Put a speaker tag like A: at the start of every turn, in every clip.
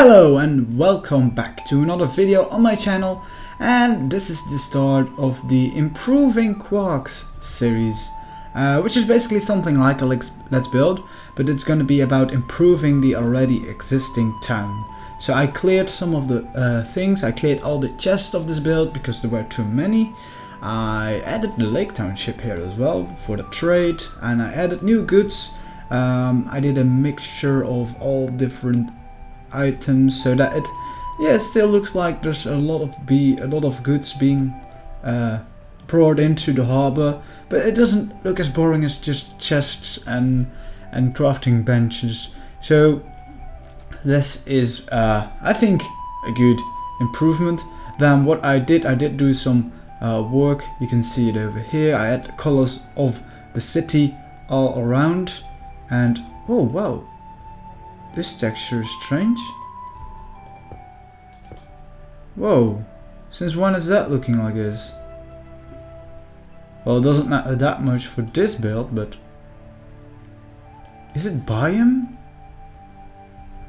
A: Hello and welcome back to another video on my channel, and this is the start of the Improving Quarx series, which is basically something like a Let's Build, but it's going to be about improving the already existing town. So I cleared some of the things. I cleared all the chests of this build because there were too many. I added the lake township here as well for the trade, and I added new goods. I did a mixture of all different items so that it still looks like there's a lot of goods being brought into the harbor, but it doesn't look as boring as just chests and crafting benches. So this is I think a good improvement. Then what I did do some work. You can see it over here. I had the colors of the city all around, and oh wow, this texture is strange. Whoa, since when is that looking like this? Well, it doesn't matter that much for this build, but is it biome?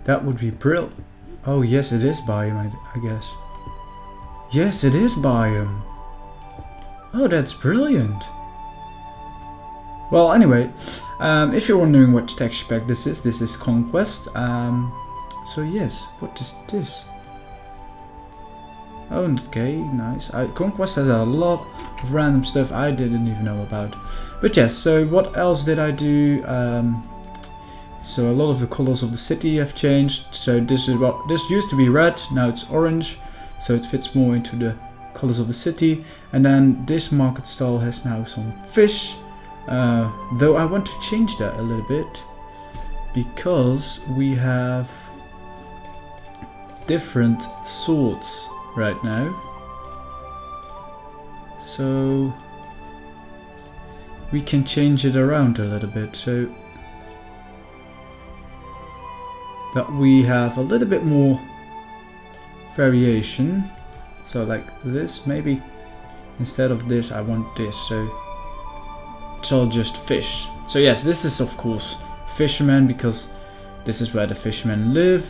A: That would be brilliant. Oh yes, it is biome, I guess. Yes, it is biome. Oh, that's brilliant. Well, anyway, if you're wondering what texture pack this is Conquest. So yes, what is this? Okay, nice. Conquest has a lot of random stuff I didn't even know about. But yes, so what else did I do? So a lot of the colors of the city have changed. So this used to be red, now it's orange, so it fits more into the colors of the city. And then this market stall has now some fish. Though I want to change that a little bit because we have different swords right now, so we can change it around a little bit so that we have a little bit more variation. So like this, maybe instead of this I want this, so it's all just fish. So yes, this is of course fishermen because this is where the fishermen live.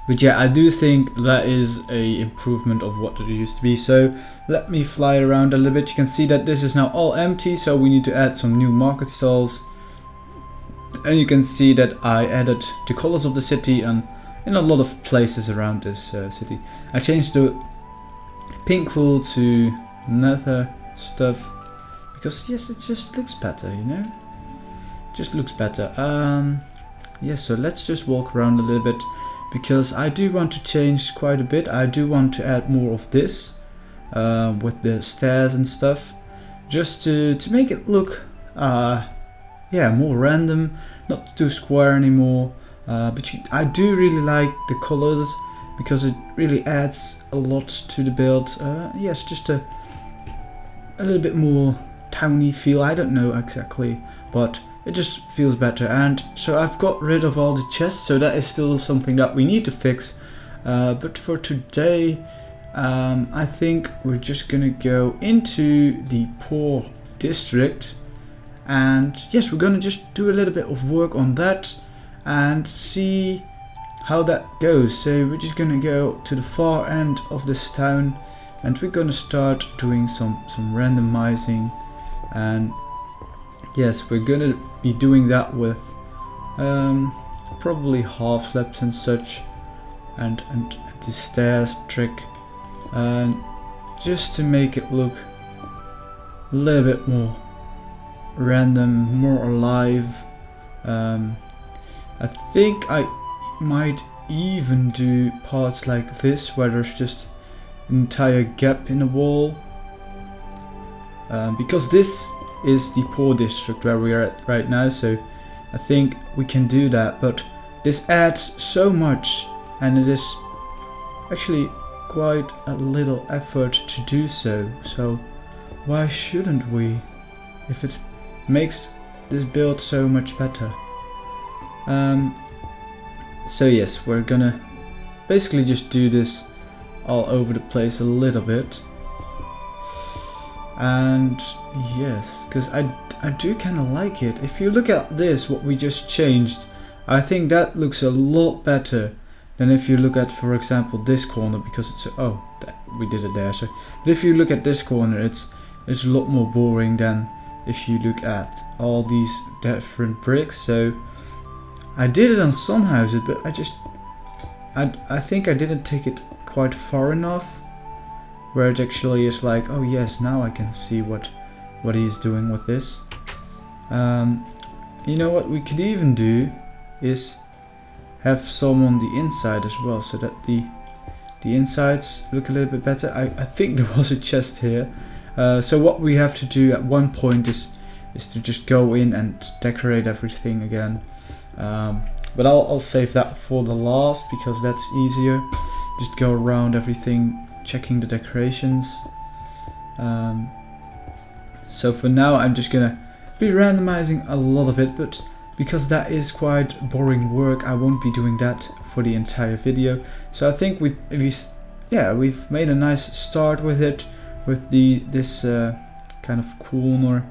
A: But yeah, I do think that is a improvement of what it used to be. So let me fly around a little bit. You can see that this is now all empty, so we need to add some new market stalls. And you can see that I added the colors of the city and in a lot of places around this city. I changed the pink wool to nether stuff because yes, it just looks better, you know, just looks better. Yes, so let's just walk around a little bit because I do want to change quite a bit. I do want to add more of this with the stairs and stuff, just to make it look yeah, more random, not too square anymore. But I do really like the colors because it really adds a lot to the build. Yes, just a little bit more towny feel. I don't know exactly, but it just feels better. And so I've got rid of all the chests, so that is still something that we need to fix. But for today, I think we're just gonna go into the poor district, and yes, we're gonna just do a little bit of work on that and see how that goes. So we're just gonna go to the far end of this town and we're gonna start doing some randomizing. And yes, we're gonna be doing that with probably half slabs and such, and the stairs trick, and just to make it look a little bit more random, more alive. I think I might even do parts like this where there's just an entire gap in the wall, because this is the poor district where we are at right now, so I think we can do that. But this adds so much, and it is actually quite a little effort to do so, so why shouldn't we, if it makes this build so much better. So yes, we're gonna basically just do this all over the place a little bit. And yes, because I do kind of like it. If you look at this, what we just changed, I think that looks a lot better than if you look at, for example, this corner, because it's we did it there. So, but if you look at this corner, it's a lot more boring than if you look at all these different bricks. So I did it on some houses, but I think I didn't take it quite far enough, where it actually is like, oh yes, now I can see what he's doing with this. You know what we could even do is have some on the inside as well, so that the insides look a little bit better. I think there was a chest here. So what we have to do at one point is to just go in and decorate everything again. But I'll save that for the last, because that's easier. Just go around everything, checking the decorations. So for now I'm just gonna be randomizing a lot of it, but because that is quite boring work, I won't be doing that for the entire video. So I think we've made a nice start with it, with this kind of corner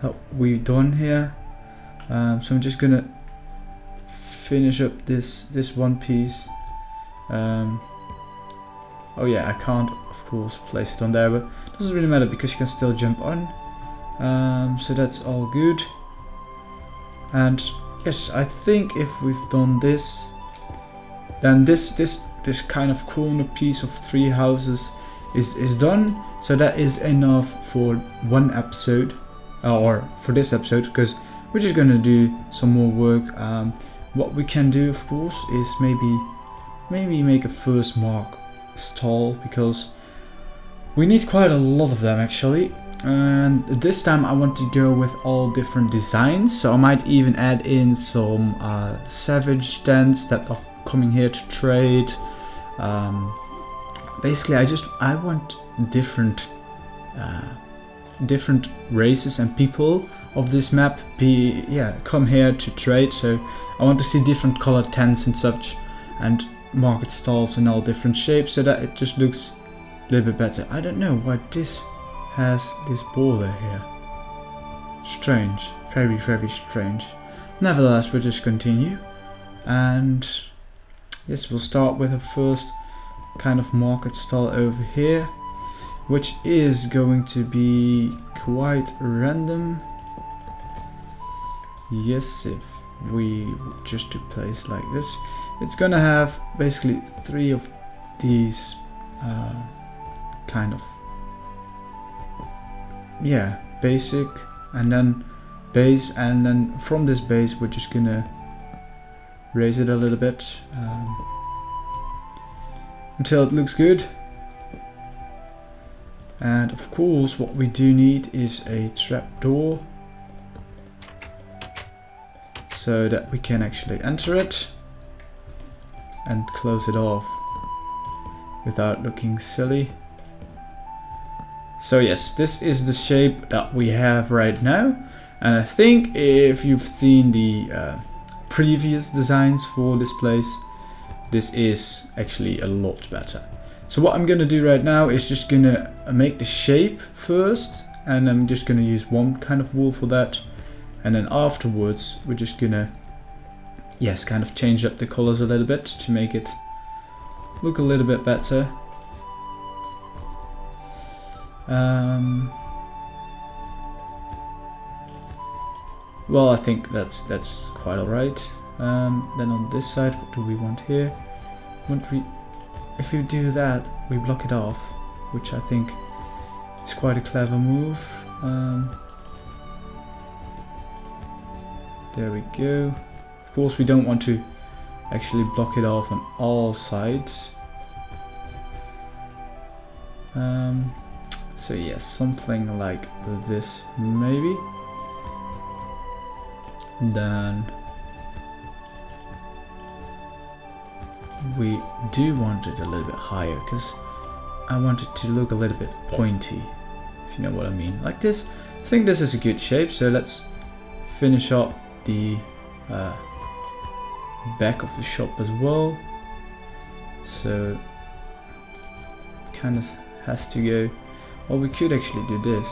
A: that we've done here. So I'm just gonna finish up this one piece. Oh yeah, I can't of course place it on there, but it doesn't really matter because you can still jump on. So that's all good. And yes, I think if we've done this, then this kind of corner piece of 3 houses is done. So that is enough for one episode, or for this episode, because we're just gonna do some more work. What we can do, of course, is maybe make a first mark stall, because we need quite a lot of them actually. And this time I want to go with all different designs, so I might even add in some savage dens that are coming here to trade. Basically I want different races and people of this map come here to trade. So I want to see different colored tents and such, and market stalls in all different shapes, so that it just looks a little bit better. I don't know why this has this border here. Strange, very, very strange. Nevertheless, we'll just continue, and yes, we'll start with the first kind of market stall over here, which is going to be quite random. Yes, if we just do place like this, it's gonna have basically 3 of these kind of basic, and then base, and then from this base we're just gonna raise it a little bit until it looks good. And of course what we do need is a trapdoor, so that we can actually enter it and close it off without looking silly. So yes, this is the shape that we have right now, and I think if you've seen the previous designs for this place, this is actually a lot better. So what I'm gonna do right now is just gonna make the shape first, and I'm just gonna use one kind of wool for that, and then afterwards we're just gonna kind of change up the colors a little bit to make it look a little bit better. Well, I think that's quite alright. Then on this side, what do we want here? If we do that, we block it off, which I think is quite a clever move. There we go. Of course, we don't want to actually block it off on all sides. So yes, something like this maybe. Then we do want it a little bit higher, because I want it to look a little bit pointy, if you know what I mean. Like this. I think this is a good shape, so let's finish up the back of the shop as well. So kind of has to go. Well, we could actually do this.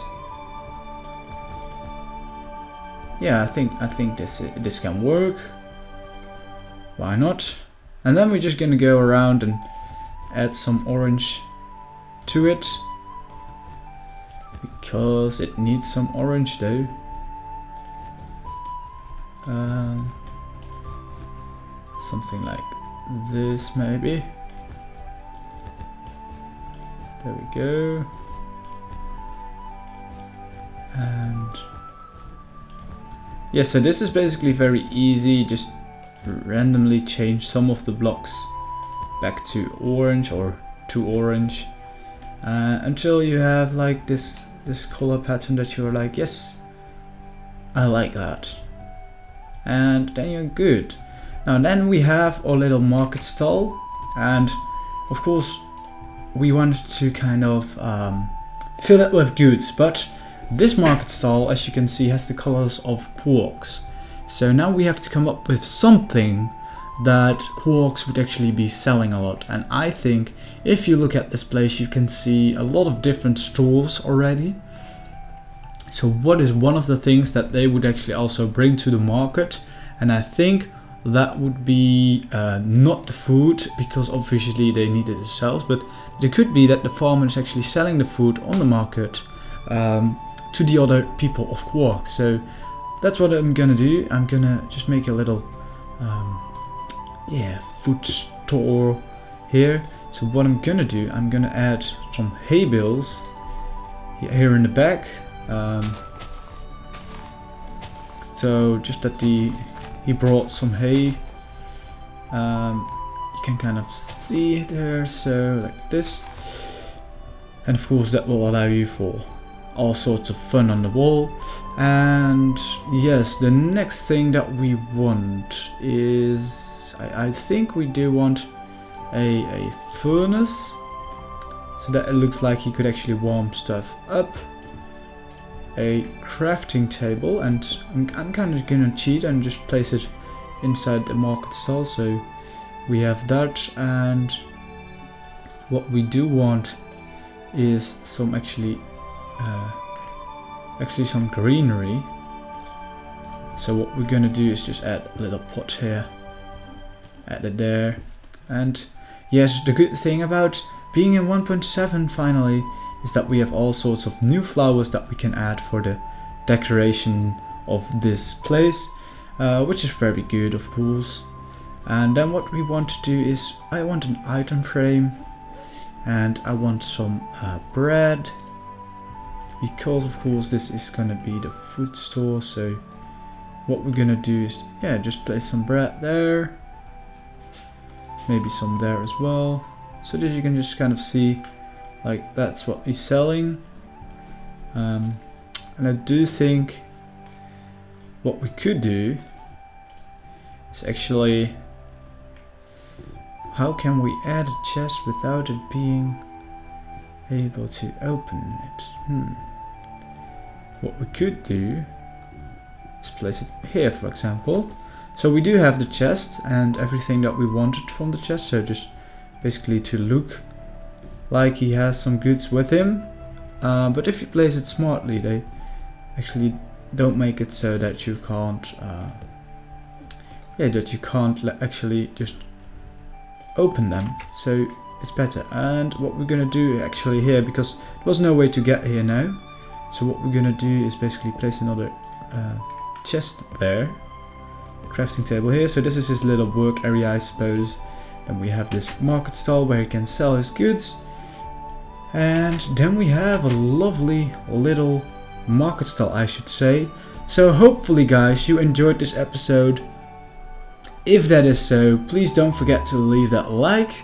A: Yeah, I think this can work. Why not? And then we're just gonna go around and add some orange to it, because it needs some orange though. Something like this maybe. There we go. And yeah, so this is basically very easy. Just randomly change some of the blocks back to orange or to orange until you have like this color pattern that you're like, yes, I like that. And then you're good. Now then we have our little market stall, and of course we want to kind of fill it with goods, but this market stall, as you can see, has the colors of Quarx. So now we have to come up with something that Quarx would actually be selling a lot. And I think if you look at this place, you can see a lot of different stores already. So what is one of the things that they would actually also bring to the market? And I think that would be not the food, because obviously they need it themselves, but it could be that the farmer is actually selling the food on the market to the other people of Quarx. So that's what I'm gonna do. I'm gonna just make a little food store here. So what I'm gonna do, I'm gonna add some hay bales here in the back. So just that he brought some hay. You can kind of see it there, so like this. And of course that will allow you for all sorts of fun on the wall. And yes, the next thing that we want is, I think we do want a furnace, so that it looks like you could actually warm stuff up. A crafting table, and I'm kind of gonna cheat and just place it inside the market stall, so we have that. And what we do want is some actually some greenery. So what we're gonna do is just add a little pot here, add it there. And yes, the good thing about being in 1.7 finally is that we have all sorts of new flowers that we can add for the decoration of this place, which is very good, of course. And then what we want to do is, I want an item frame, and I want some bread, because of course this is gonna be the food store. So what we're gonna do is, yeah, just place some bread there, maybe some there as well, so that you can just kind of see, like, that's what he's selling. And I do think what we could do is actually, how can we add a chest without it being able to open it? What we could do is place it here, for example. So we do have the chest and everything that we wanted from the chest, so just basically to look like he has some goods with him. But if you place it smartly, they actually don't make it so that you can't actually just open them, so it's better. And what we're gonna do actually here, because there was no way to get here now, so what we're gonna do is basically place another chest there, crafting table here. So this is his little work area, I suppose. Then we have this market stall where he can sell his goods, and then we have a lovely little market stall, I should say. So hopefully guys, you enjoyed this episode. If that is so, please don't forget to leave that like.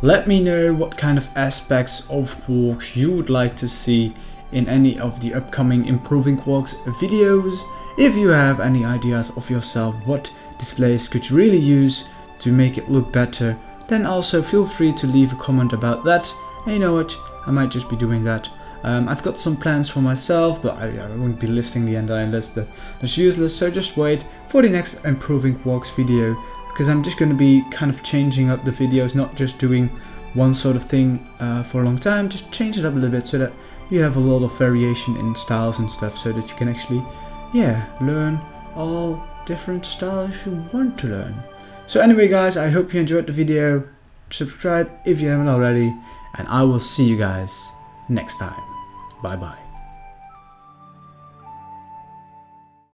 A: Let me know what kind of aspects of Quarx you would like to see in any of the upcoming Improving Quarx videos. If you have any ideas of yourself what this place could really use to make it look better, then also feel free to leave a comment about that. And you know what, I might just be doing that. I've got some plans for myself, but I won't be listing the entire list, that's useless, so just wait for the next Improving Quarx video, because I'm just going to be kind of changing up the videos, not just doing one sort of thing for a long time, just change it up a little bit so that you have a lot of variation in styles and stuff, so that you can actually, yeah, learn all different styles you want to learn. So anyway guys, I hope you enjoyed the video. Subscribe if you haven't already, and I will see you guys next time. Bye bye.